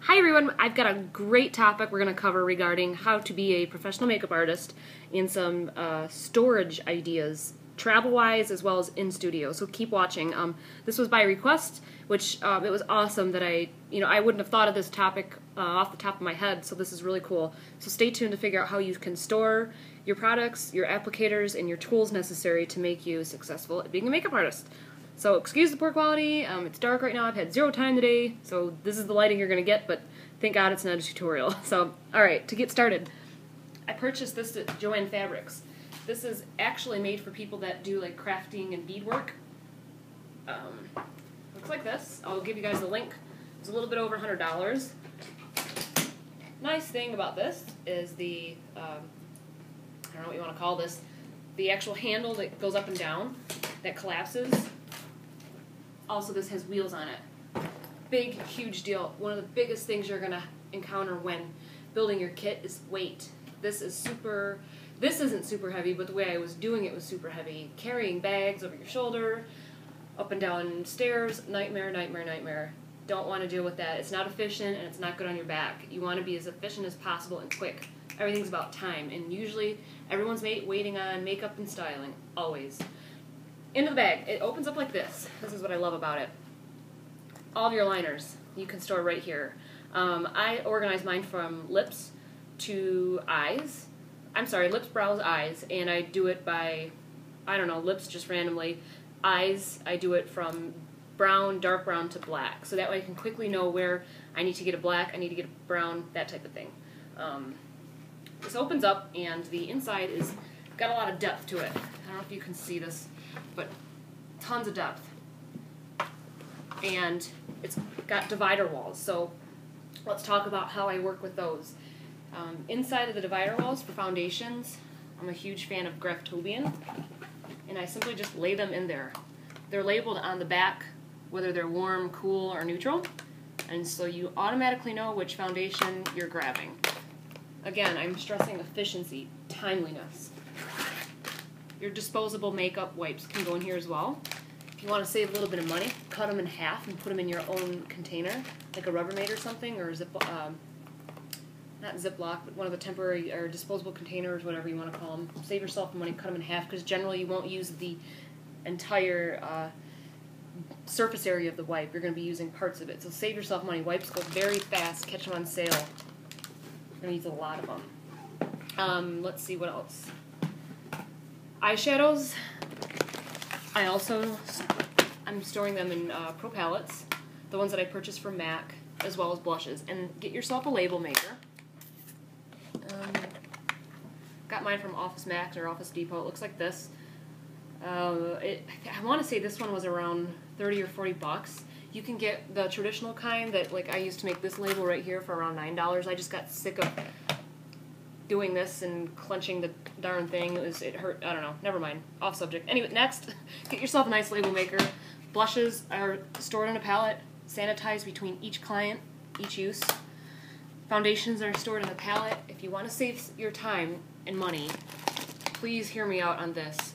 Hi everyone, I've got a great topic we're going to cover regarding how to be a professional makeup artist and some storage ideas, travel-wise as well as in studio, so keep watching. This was by request, which it was awesome that I wouldn't have thought of this topic off the top of my head, so this is really cool. So stay tuned to figure out how you can store your products, your applicators, and your tools necessary to make you successful at being a makeup artist. So excuse the poor quality, it's dark right now, I've had zero time today, so this is the lighting you're going to get, but thank God it's not a tutorial. So, alright, to get started, I purchased this at Joann Fabrics. This is actually made for people that do like crafting and beadwork. Looks like this. I'll give you guys the link. It's a little bit over $100. Nice thing about this is the, I don't know what you want to call this, the actual handle that goes up and down, that collapses. Also, this has wheels on it. Big, huge deal. One of the biggest things you're going to encounter when building your kit is weight. This isn't super heavy, but the way I was doing it was super heavy. Carrying bags over your shoulder, up and down stairs, nightmare, nightmare, nightmare. Don't want to deal with that. It's not efficient and it's not good on your back. You want to be as efficient as possible and quick. Everything's about time, and usually everyone's waiting on makeup and styling, always. Into the bag. It opens up like this. This is what I love about it. All of your liners you can store right here. I organize mine from lips to eyes. I'm sorry, lips, brows, eyes, and I do it by, I don't know, lips just randomly. Eyes, I do it from brown, dark brown to black, so that way I can quickly know where I need to get a black, I need to get a brown, that type of thing. This opens up, and the inside is got a lot of depth to it. I don't know if you can see this, but tons of depth. And it's got divider walls, so let's talk about how I work with those. Inside of the divider walls for foundations, I'm a huge fan of Graftobian, and I simply just lay them in there. They're labeled on the back whether they're warm, cool, or neutral, and so you automatically know which foundation you're grabbing. Again, I'm stressing efficiency, timeliness. Your disposable makeup wipes can go in here as well. If you want to save a little bit of money, cut them in half and put them in your own container, like a Rubbermaid or something, or not Ziploc, but one of the temporary or disposable containers, whatever you want to call them. Save yourself the money, cut them in half, because generally you won't use the entire surface area of the wipe. You're going to be using parts of it, so save yourself money. Wipes go very fast, catch them on sale. I'm going to use a lot of them. Let's see what else. Eyeshadows, I'm storing them in Pro Palettes, the ones that I purchased from MAC, as well as blushes. And get yourself a label maker. Got mine from Office Max or Office Depot. It looks like this. I want to say this one was around 30 or 40 bucks. You can get the traditional kind that, like, I used to make this label right here for around $9. I just got sick of doing this and clenching the darn thing. It hurt. I don't know. Never mind. Off subject. Anyway, next, get yourself a nice label maker. Blushes are stored in a palette, sanitized between each client, each use. Foundations are stored in a palette. If you want to save your time and money, please hear me out on this.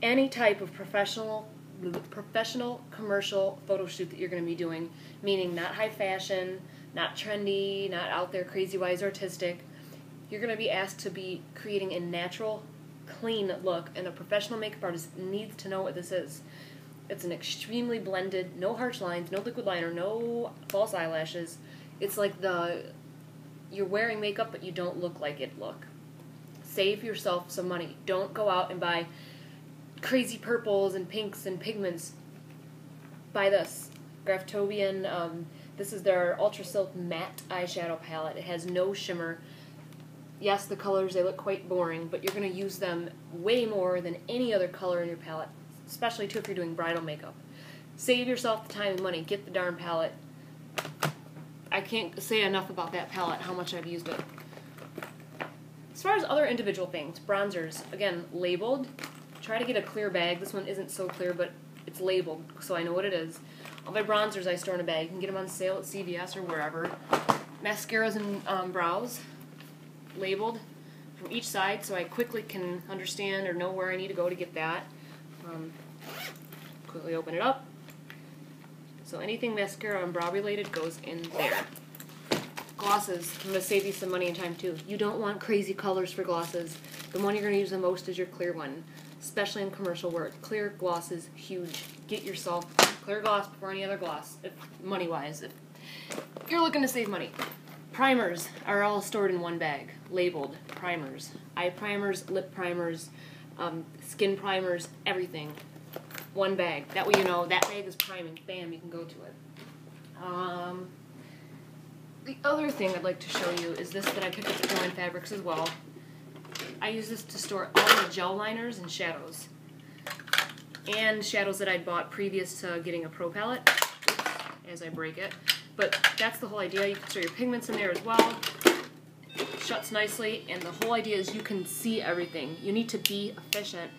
Any type of professional commercial photo shoot that you're going to be doing, meaning not high fashion, not trendy, not out there crazy-wise artistic, you're going to be asked to be creating a natural, clean look, and a professional makeup artist needs to know what this is. It's an extremely blended, no harsh lines, no liquid liner, no false eyelashes. It's like you're wearing makeup but you don't look like it look. Save yourself some money. Don't go out and buy crazy purples and pinks and pigments. Buy this. Graftobian, this is their Ultra Silk Matte Eyeshadow Palette. It has no shimmer. Yes, the colors, they look quite boring, but you're going to use them way more than any other color in your palette, especially too if you're doing bridal makeup. Save yourself the time and money. Get the darn palette. I can't say enough about that palette, how much I've used it. As far as other individual things, bronzers, again, labeled. Try to get a clear bag. This one isn't so clear, but it's labeled, so I know what it is. All my bronzers I store in a bag. You can get them on sale at CVS or wherever. Mascaras and brows, labeled from each side, so I quickly can understand or know where I need to go to get that. Quickly open it up. So anything mascara and brow related goes in there. glosses. I'm going to save you some money and time too. You don't want crazy colors for glosses. The one you're going to use the most is your clear one, especially in commercial work. Clear gloss is huge. Get yourself clear gloss before any other gloss, money-wise, if you're looking to save money. Primers are all stored in one bag, labeled primers. Eye primers, lip primers, skin primers, everything. One bag. That way you know that bag is priming. Bam, you can go to it. The other thing I'd like to show you is this that I picked up at Jo-Ann Fabrics as well. I use this to store all my gel liners and shadows. And shadows that I'd bought previous to getting a pro palette. Oops, as I break it. But that's the whole idea. You can store your pigments in there as well. It shuts nicely, and the whole idea is you can see everything. You need to be efficient.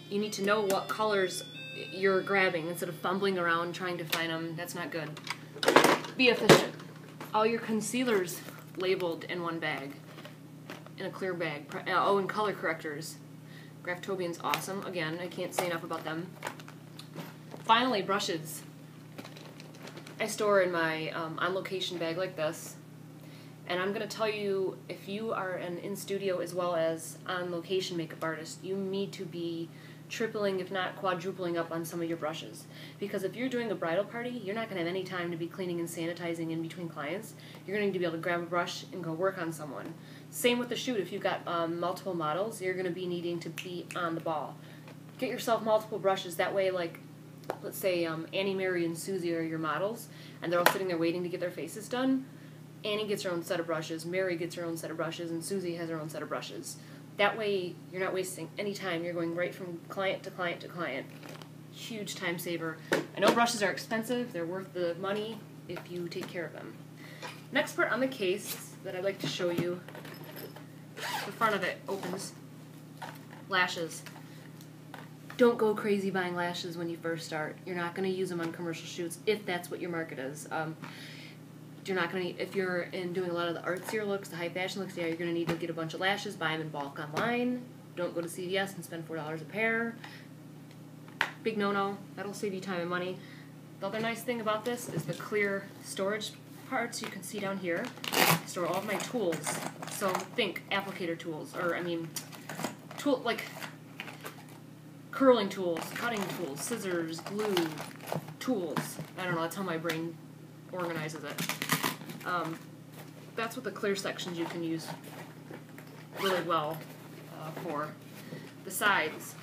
You need to know what colors you're grabbing instead of fumbling around trying to find them. That's not good. Be efficient. All your concealers labeled in one bag, in a clear bag. Oh, and color correctors. Graftobian's awesome. Again, I can't say enough about them. Finally, brushes. I store in my on-location bag like this. And I'm going to tell you, if you are an in-studio as well as on-location makeup artist, you need to be tripling, if not quadrupling up on some of your brushes. Because if you're doing a bridal party, you're not going to have any time to be cleaning and sanitizing in between clients. You're going to need to be able to grab a brush and go work on someone. Same with the shoot. If you've got multiple models, you're going to be needing to be on the ball. Get yourself multiple brushes. That way, like, let's say Annie, Mary, and Susie are your models, and they're all sitting there waiting to get their faces done. Annie gets her own set of brushes, Mary gets her own set of brushes, and Susie has her own set of brushes. That way, you're not wasting any time. You're going right from client to client to client. Huge time saver. I know brushes are expensive. They're worth the money if you take care of them. Next part on the case that I'd like to show you, the front of it opens. Lashes. Don't go crazy buying lashes when you first start. You're not going to use them on commercial shoots if that's what your market is. You're not going to, if you're doing a lot of the artsier looks, the high fashion looks, yeah, you're going to need to get a bunch of lashes, buy them in bulk online. Don't go to CVS and spend $4 a pair. Big no-no. That'll save you time and money. The other nice thing about this is the clear storage parts you can see down here. I store all of my tools. So think applicator tools, or tool like curling tools, cutting tools, scissors, glue, tools. I don't know, that's how my brain organizes it. That's what the clear sections you can use really well for. The sides.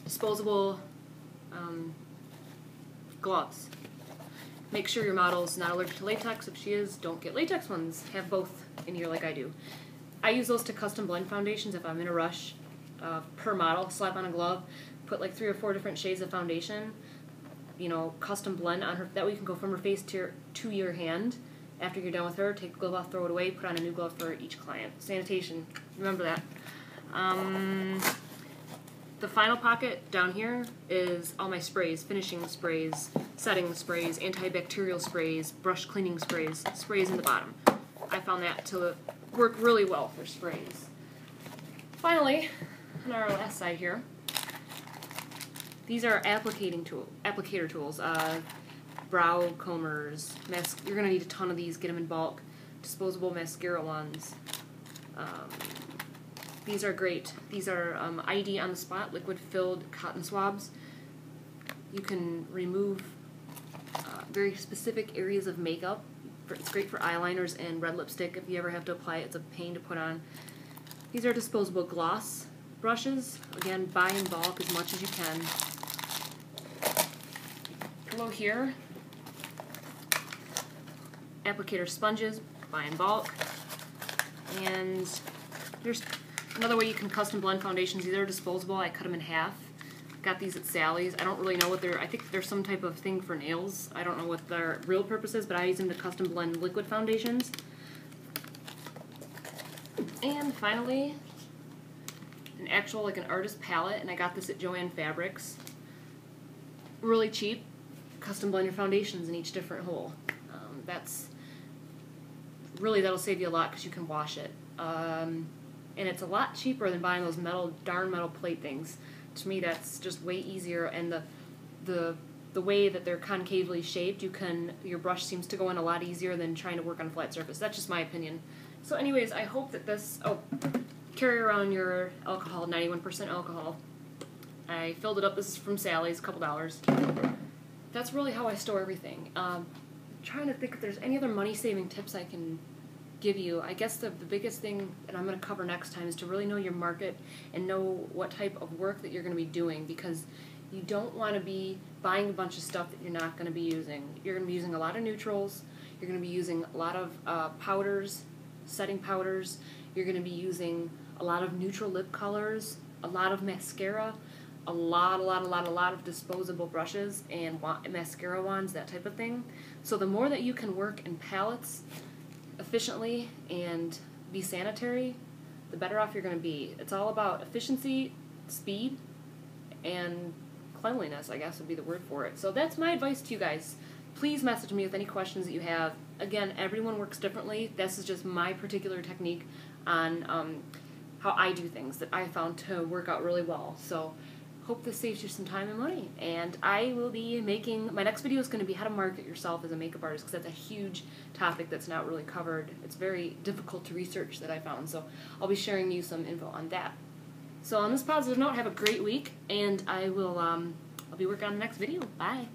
Disposable gloves. Make sure your model's not allergic to latex. If she is, don't get latex ones. Have both in here like I do. I use those to custom blend foundations if I'm in a rush. Per model, slap on a glove, put like 3 or 4 different shades of foundation, you know, custom blend on her. That way you can go from her face to your hand. After you're done with her, take the glove off, throw it away, put on a new glove for each client. Sanitation, remember that. The final pocket down here is all my sprays, finishing sprays, setting sprays, antibacterial sprays, brush cleaning sprays, sprays in the bottom. I found that to work really well for sprays. Finally, on our last side here, these are applicator tools. Brow combers, you're going to need a ton of these, get them in bulk. Disposable mascara ones. These are great. These are ID on the spot, liquid filled cotton swabs. You can remove very specific areas of makeup. It's great for eyeliners and red lipstick if you ever have to apply it. It's a pain to put on. These are disposable gloss brushes. Again, buy in bulk as much as you can. Below here, applicator sponges, buy in bulk. And there's another way you can custom blend foundations. These are disposable. I cut them in half. Got these at Sally's. I don't really know what they're, I think they're some type of thing for nails. I don't know what their real purpose is, but I use them to custom blend liquid foundations. And finally, an actual, like an artist palette, and I got this at Jo-Ann Fabrics. Really cheap. Custom blend your foundations in each different hole. That'll save you a lot because you can wash it. And it's a lot cheaper than buying those darn metal plate things. To me, that's just way easier, and the the way that they're concavely shaped, your brush seems to go in a lot easier than trying to work on a flat surface. That's just my opinion. So anyways, I hope that this, carry around your alcohol, 91% alcohol. I filled it up, this is from Sally's, a couple dollars. That's really how I store everything. Trying to think if there's any other money-saving tips I can give you. I guess the biggest thing that I'm going to cover next time is to really know your market and know what type of work that you're going to be doing, because you don't want to be buying a bunch of stuff that you're not going to be using. You're going to be using a lot of neutrals, you're going to be using a lot of powders, setting powders, you're going to be using a lot of neutral lip colors, a lot of mascara, a lot of disposable brushes and mascara wands, that type of thing. So the more that you can work in palettes efficiently and be sanitary, the better off you're going to be. It's all about efficiency, speed, and cleanliness, I guess would be the word for it. So that's my advice to you guys. Please message me with any questions that you have. Again, everyone works differently. This is just my particular technique on how I do things that I found to work out really well. So hope this saves you some time and money. And I will be making, my next video is going to be how to market yourself as a makeup artist, because that's a huge topic that's not really covered. It's very difficult to research, that I found. So I'll be sharing you some info on that. So on this positive note, have a great week, and I'll be working on the next video. Bye.